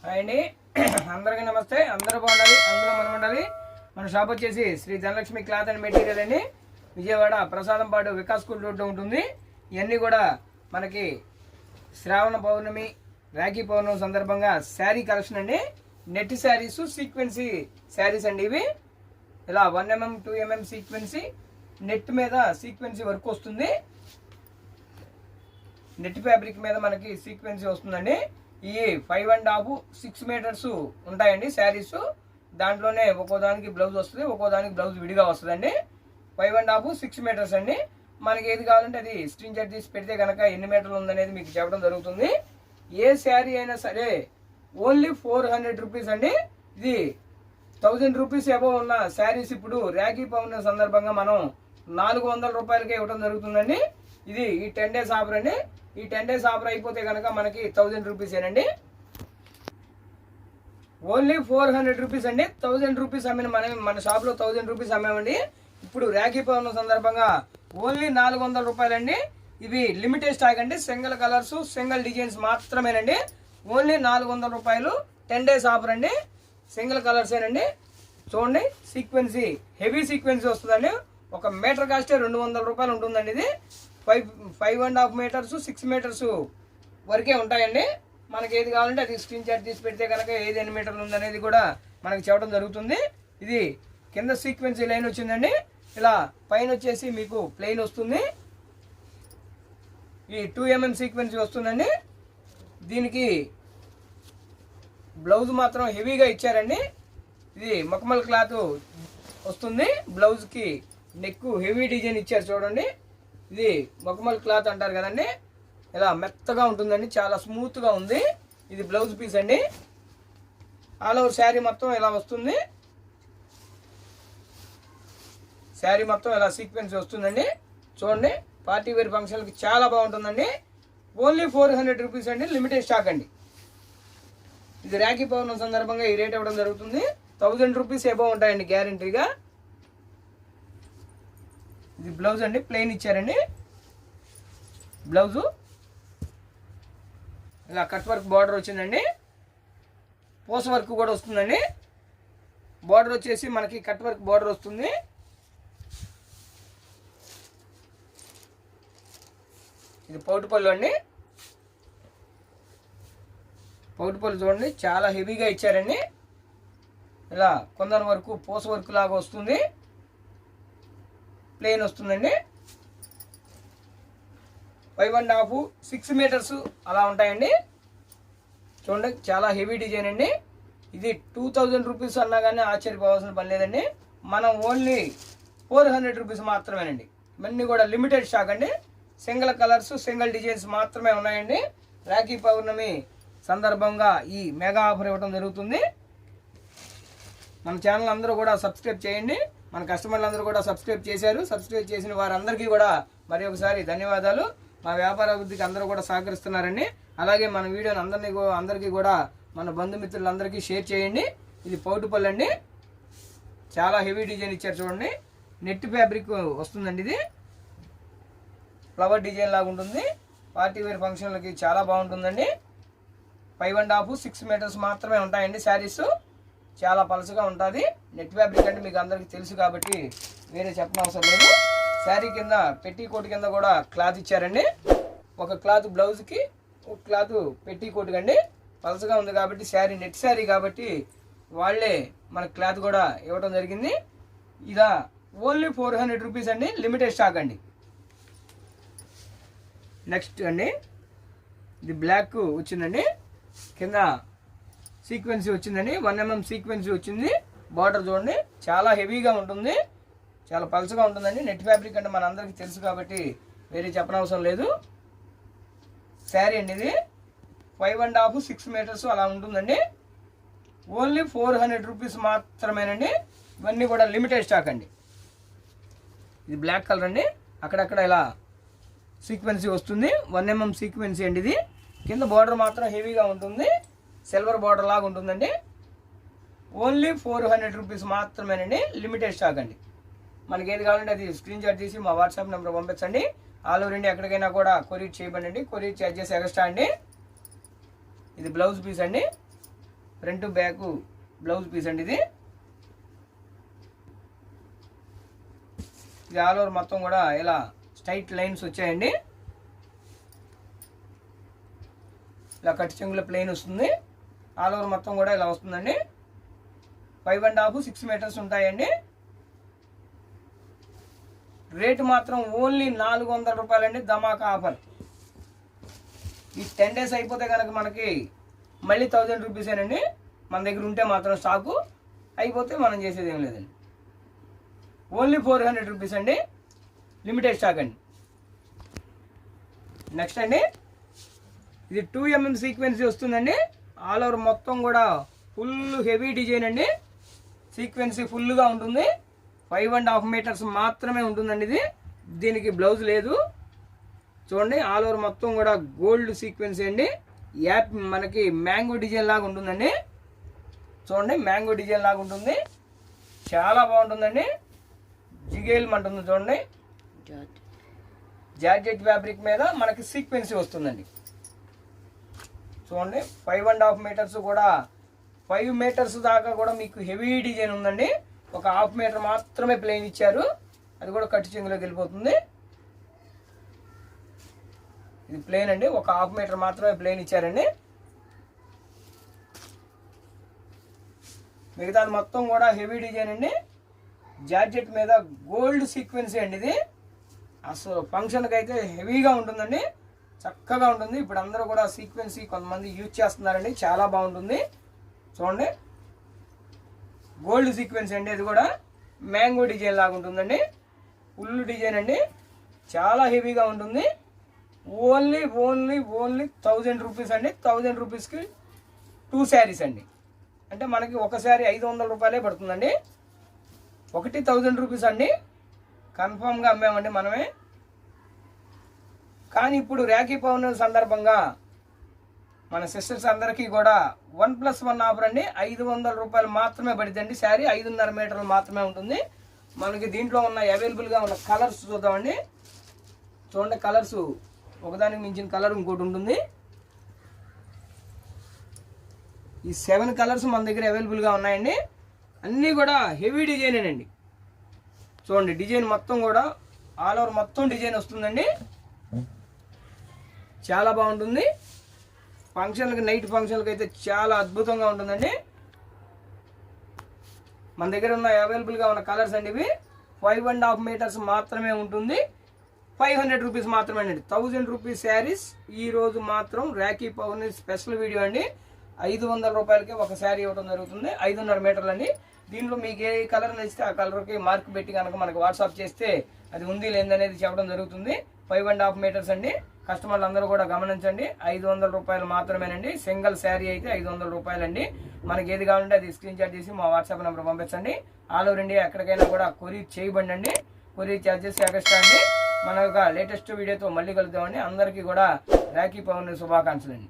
Hi అండి, అందరికీ నమస్తే. అందరూ బాగుండాలి, అందులో మనం ఉండాలి. మన షాప్ వచ్చేసి Shri Dhanalakshmi cloth and material అండి. విజయవాడ ప్రసాదంపాడు వికాస్ స్కూల్ రోడ్లో ఉంటుంది. ఇవన్నీ కూడా మనకి శ్రావణ పౌర్ణమి, రాఖీ పౌర్ణమి సందర్భంగా శారీ కలెక్షన్ అండి. నెట్ శారీస్, సీక్వెన్సీ శారీస్ అండి. ఇవి ఇలా 1mm 2mm సీక్వెన్సీ నెట్ మీద సీక్వెన్సీ వర్క్ వస్తుంది. నెట్ ఫ్యాబ్రిక్ మీద మనకి సీక్వెన్సీ వస్తుందండి. ఈ 5.5 6 మీటర్స్ ఉంటాయండి శారీస్. దాంట్లోనే ఒక్కో దానికి బ్లౌజ్ వస్తుంది, ఒక్కో దానికి బ్లౌజ్ విడిగా వస్తుందండి. 5.5 6 మీటర్స్ అండి. మనకి ఏది కావాలంటే అది స్క్రీన్ షాట్ తీసి పెడితే కనుక ఎన్ని మీటర్లు ఉందనేది మీకు చెప్పడం జరుగుతుంది. ఏ శారీ అయినా సరే ఓన్లీ 400 రూపీస్ అండి. ఇది 1000 రూపీస్ అబవ్ ఉన్న శారీస్ ఇప్పుడు రాఖీ పౌర్ణమి సందర్భంగా మనం 400 రూపాయలకే ఇవ్వడం జరుగుతుందండి. ఇది ఈ 10 days ఆఫర్ అండి. ఈ 10 days ఆఫర్ అయిపోతే కనుక మనకి 1000 రూపీస్ ఏనండి. ఓన్లీ 400 రూపీస్ అండి. 1000 రూపీస్ అమ్మిన మన షాప్లో 1000 రూపీస్ అమ్మామండి. ఇప్పుడు రాఖీ పౌర్ణమి సందర్భంగా ఓన్లీ 400 రూపాయలండి. ఇవి లిమిటెడ్ స్టాక్ అండి. సింగిల్ కలర్స్, సింగిల్ డిజైన్స్ మాత్రమేనండి. ఓన్లీ 400 రూపాయలు. 10 days ఆఫర్ అండి. సింగిల్ కలర్స్ ఏనండి. చూడండి, సీక్వెన్సీ హెవీ సీక్వెన్సీ వస్తుందండి. ఒక మీటర్ కాస్టే 200 రూపాయలు ఉంటుందండి. ఇది 5.5 మీటర్స్ 6 మీటర్స్ వరకే ఉంటాయండి. మనకి ఏది కావాలంటే అది స్క్రీన్ షాట్ తీసి పెడితే కనుక ఏది ఎన్ని మీటర్లు ఉందనేది కూడా మనకి చెప్పడం జరుగుతుంది. ఇది కింద సీక్వెన్సీ లైన్ వచ్చిందండి. ఇలా పైన వచ్చేసి మీకు ప్లెయిన్ వస్తుంది. ఈ 2mm సీక్వెన్సీ వస్తుందండి. దీనికి బ్లౌజ్ మాత్రం హెవీగా ఇచ్చారండి. ఇది మఖమల్ క్లాత్ వస్తుంది. బ్లౌజ్కి నెక్ హెవీ డిజైన్ ఇచ్చారు చూడండి. ఇది మఖమల్ క్లాత్ అంటారు కదండి. ఇలా మెత్తగా ఉంటుందండి, చాలా స్మూత్గా ఉంది. ఇది బ్లౌజ్ పీస్ అండి. ఆల్ ఓవర్ శారీ మొత్తం ఇలా వస్తుంది. శారీ మొత్తం ఇలా సీక్వెన్స్ వస్తుందండి. చూడండి, పార్టీ వేర్ ఫంక్షన్కి చాలా బాగుంటుందండి. ఓన్లీ 400 రూపీస్ అండి. లిమిటెడ్ స్టాక్ అండి. ఇది రాఖీ పౌర్ణమి సందర్భంగా ఈ రేట్ ఇవ్వడం జరుగుతుంది. 1000 రూపీస్ ఎబో ఉంటాయండి గ్యారంటీగా. ఇది బ్లౌజ్ అండి, ప్లెయిన్ ఇచ్చారండి. బ్లౌజు ఇలా కట్ వర్క్ బార్డర్ వచ్చిందండి. పోస్ వర్క్ కూడా వస్తుందండి. బార్డర్ వచ్చేసి మనకి కట్ వర్క్ బార్డర్ వస్తుంది. ఇది పౌటు పళ్ళు అండి. పౌటు పళ్ళు చూడండి, చాలా హెవీగా ఇచ్చారండి. ఇలా కొందరి వరకు పోస్ వర్క్ లాగా వస్తుంది. ప్లెయిన్ వస్తుందండి. 5.5 6 మీటర్స్ అలా ఉంటాయండి. చూడండి, చాలా హెవీ డిజైన్ అండి. ఇది 2000 రూపీస్ అన్నా కానీ ఆశ్చర్యపోవాల్సిన పని లేదండి. మనం ఓన్లీ 400 రూపీస్ మాత్రమేనండి. ఇవన్నీ కూడా లిమిటెడ్ స్టాక్ అండి. సింగిల్ కలర్స్, సింగిల్ డిజైన్స్ మాత్రమే ఉన్నాయండి. రాఖీ పౌర్ణమి సందర్భంగా ఈ మెగా ఆఫర్ ఇవ్వడం జరుగుతుంది. మన ఛానల్ అందరూ కూడా సబ్స్క్రైబ్ చేయండి. మన కస్టమర్లు అందరూ కూడా సబ్స్క్రైబ్ చేశారు. సబ్స్క్రైబ్ చేసిన వారందరికీ కూడా మరి ఒకసారి ధన్యవాదాలు. మా వ్యాపార అభివృద్ధికి అందరూ కూడా సహకరిస్తున్నారండి. అలాగే మన వీడియోని అందరికీ కూడా మన బంధుమిత్రులందరికీ షేర్ చేయండి. ఇది పౌటు పళ్ళు అండి. చాలా హెవీ డిజైన్ ఇచ్చారు చూడండి. నెట్ ఫ్యాబ్రిక్ వస్తుందండి. ఇది ఫ్లవర్ డిజైన్ లాగా ఉంటుంది. పార్టీ వేర్ ఫంక్షన్లకి చాలా బాగుంటుందండి. 5.5 6 మీటర్స్ మాత్రమే ఉంటాయండి శారీస్. చాలా పలసగా ఉంటుంది. నెట్ ఫ్యాబ్రిక్ అంటే మీకు అందరికీ తెలుసు కాబట్టి వేరే చెప్పనవసరం లేదు. శారీ కింద పెట్టి కోట్ కింద కూడా క్లాత్ ఇచ్చారండి. ఒక క్లాత్ బ్లౌజ్కి, ఒక క్లాత్ పెట్టి కోట్ అండి. పలసగా ఉంది కాబట్టి శారీ నెట్ శారీ కాబట్టి వాళ్ళే మన క్లాత్ కూడా ఇవ్వడం జరిగింది. ఇదా ఓన్లీ 400 రూపీస్ అండి. లిమిటెడ్ స్టాక్ అండి. నెక్స్ట్ అండి, ఇది బ్లాక్ వచ్చిందండి. కింద సీక్వెన్సీ వచ్చిందండి. 1mm సీక్వెన్సీ వచ్చింది. బార్డర్ చూడండి, చాలా హెవీగా ఉంటుంది, చాలా పల్చగా ఉంటుందండి. నెట్ ఫ్యాబ్రిక్ అంటే మన అందరికీ తెలుసు కాబట్టి వేరే చెప్పనవసరం లేదు. శారీ అండి. ఇది 5.5 6 మీటర్స్ అలా ఉంటుందండి. ఓన్లీ 400 రూపీస్ మాత్రమేనండి. ఇవన్నీ కూడా లిమిటెడ్ స్టాక్ అండి. ఇది బ్లాక్ కలర్ అండి. అక్కడక్కడ ఇలా సీక్వెన్సీ వస్తుంది. 1mm సీక్వెన్సీ అండి. ఇది కింద బార్డర్ మాత్రం హెవీగా ఉంటుంది. సిల్వర్ బార్డర్ లాగా ఉంటుందండి. ఓన్లీ 400 రూపీస్ మాత్రమేనండి. లిమిటెడ్ స్టాక్ అండి. మనకి ఏది కావాలంటే అది స్క్రీన్ షాట్ తీసి మా వాట్సాప్ నెంబర్ పంపించండి. ఆల్ ఓవర్ ఇండియా ఎక్కడికైనా కూడా కొరియర్ చేయబడండి. కొరియర్ చార్జెస్ ఎక్స్ట్రా అండి. ఇది బ్లౌజ్ పీస్ అండి. ఫ్రంట్ బ్యాక్ బ్లౌజ్ పీస్ అండి ఇది ఆల్ ఓవర్ మొత్తం కూడా ఇలా స్ట్రైట్ లైన్స్ వచ్చాయండి. ఇలా కట్ చెంగులో ప్లెయిన్ వస్తుంది. ఆల్ ఓవర్ మొత్తం కూడా ఇలా వస్తుందండి. 5.5 6 మీటర్స్ ఉంటాయండి. రేటు మాత్రం ఓన్లీ 400 రూపాయలండి. ధమాకా ఆఫర్. ఈ 10 days అయిపోతే కనుక మనకి మళ్ళీ 1000 రూపీసేనండి. మన దగ్గర ఉంటే మాత్రం స్టాకు, అయిపోతే మనం చేసేది ఏం లేదండి. ఓన్లీ 400 రూపీస్ అండి. లిమిటెడ్ స్టాక్ అండి. నెక్స్ట్ అండి, ఇది 2mm సీక్వెన్సీ వస్తుందండి. ఆల్ ఓవర్ మొత్తం కూడా ఫుల్ హెవీ డిజైన్ అండి. సీక్వెన్సీ ఫుల్గా ఉంటుంది. 5.5 మీటర్స్ మాత్రమే ఉంటుందండి ఇది. దీనికి బ్లౌజ్ లేదు. చూడండి ఆల్ ఓవర్ మొత్తం కూడా గోల్డ్ సీక్వెన్సీ అండి. యాప్ మనకి మ్యాంగో డిజైన్ లాగా ఉంటుందండి. చూడండి మ్యాంగో డిజైన్ లాగా ఉంటుంది. చాలా బాగుంటుందండి. జిగేల్ అంటుంది చూడండి. జార్జెట్ ఫ్యాబ్రిక్ మీద మనకి సీక్వెన్సీ వస్తుందండి. చూడండి 5.5 మీటర్స్ కూడా 5 మీటర్స్ దాకా కూడా మీకు హెవీ డిజైన్ ఉందండి. ఒక 1/2 మీటర్ మాత్రమే ప్లెయిన్ ఇచ్చారు. అది కూడా కట్టు చెంగులోకి వెళ్ళిపోతుంది. ఇది ప్లెయిన్ అండి. ఒక 1/2 మీటర్ మాత్రమే ప్లెయిన్ ఇచ్చారండి. మిగతాది మొత్తం కూడా హెవీ డిజైన్ అండి. జార్జెట్ మీద గోల్డ్ సీక్వెన్సీ అండి ఇది. అసలు ఫంక్షన్కి అయితే హెవీగా ఉంటుందండి. చక్కగా ఉంటుంది. ఇప్పుడు అందరూ కూడా సీక్వెన్సీ కొంతమంది యూజ్ చేస్తున్నారండి. చాలా బాగుంటుంది. చూడండి గోల్డ్ సీక్వెన్స్ అండి. అది కూడా మ్యాంగో డిజైన్ లాగా ఉంటుందండి. ఫుల్ డిజైన్ అండి. చాలా హెవీగా ఉంటుంది. ఓన్లీ 1000 రూపీస్ అండి. 1000 రూపీస్కి 2 శారీస్ అండి. అంటే మనకి ఒక శారీ 500 రూపాయలే పడుతుందండి. ఒకటి 1000 రూపీస్ అండి. కన్ఫామ్గా అమ్మామండి మనమే. కానీ ఇప్పుడు రాఖీ పౌర్ణమి సందర్భంగా మన సిస్టర్స్ అందరికీ కూడా 1+1 ఆఫర్ అండి. 500 రూపాయలు మాత్రమే పడుతుందండి. శారీ 5.5 మీటర్లు మాత్రమే ఉంటుంది. మనకి దీంట్లో ఉన్న అవైలబుల్గా ఉన్న కలర్స్ చూద్దామండి. చూడండి కలర్స్ ఒకదానికి మించిన కలర్ ఇంకోటి ఉంటుంది. ఈ 7 కలర్స్ మన దగ్గర అవైలబుల్గా ఉన్నాయండి. అన్నీ కూడా హెవీ డిజైనేనండి. చూడండి డిజైన్ మొత్తం కూడా ఆల్ ఓవర్ మొత్తం డిజైన్ వస్తుందండి. చాలా బాగుంటుంది. ఫంక్షన్లకి నైట్ ఫంక్షన్లకి అయితే చాలా అద్భుతంగా ఉంటుందండి. మన దగ్గర ఉన్న అవైలబుల్గా ఉన్న కలర్స్ అండి ఇవి. 5.5 మీటర్స్ మాత్రమే ఉంటుంది. 500 రూపీస్ మాత్రమే అండి. 1000 రూపీస్ శారీస్. ఈరోజు మాత్రం రాఖీ పౌర్ణమి స్పెషల్ వీడియో అండి. 500 రూపాయలకి ఒక శారీ ఇవ్వడం జరుగుతుంది. 5.5 మీటర్లు అండి. దీంట్లో మీకు ఏ కలర్ నచ్చితే ఆ కలర్కి మార్క్ పెట్టి కనుక మనకు వాట్సాప్ చేస్తే అది ఉంది లేదనేది చెప్పడం జరుగుతుంది. 5.5 మీటర్స్ అండి. కస్టమర్లు అందరూ కూడా గమనించండి. 500 రూపాయలు మాత్రమేనండి. సింగిల్ శారీ అయితే 500 రూపాయలండి. మనకి ఏది కావాలంటే అది స్క్రీన్ షాట్ చేసి మా వాట్సాప్ నెంబర్ పంపించండి. ఆల్ ఓవర్ ఇండియా ఎక్కడికైనా కూడా కొరియర్ చేయబండి. కొరియర్ ఛార్జెస్ ఎక్స్ట్రా అండి. మన యొక్క లేటెస్ట్ వీడియోతో మళ్ళీ కలుద్దామండి. అందరికీ కూడా రాఖీ పౌర్ణమి శుభాకాంక్షలు అండి.